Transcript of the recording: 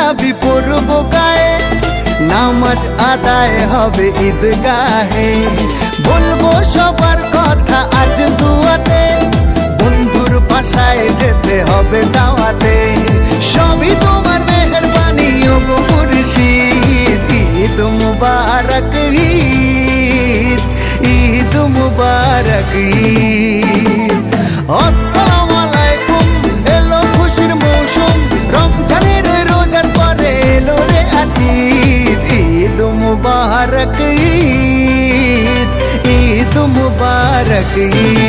পাঞ্জাবি পরব গায়ে, নামাজ আদায় হবে ঈদগাহে। বলবো সবার কথা আজ দুয়াতে, বন্ধুর বাসায় যেতে হবে দাওয়াতে। সবই তোমার মেহেরবানি ও গো মুর্শিদ। ঈদ মুবারক ঈদ, ঈদ মুবারক ঈদ। আসসালামু আলাইকুম, এলো খুশির মৌসুম, রমজানের রোজার পরে এলো রে আতিদ। ঈদ মুবারক ঈদ, ঈদ মুবারক ঈদ।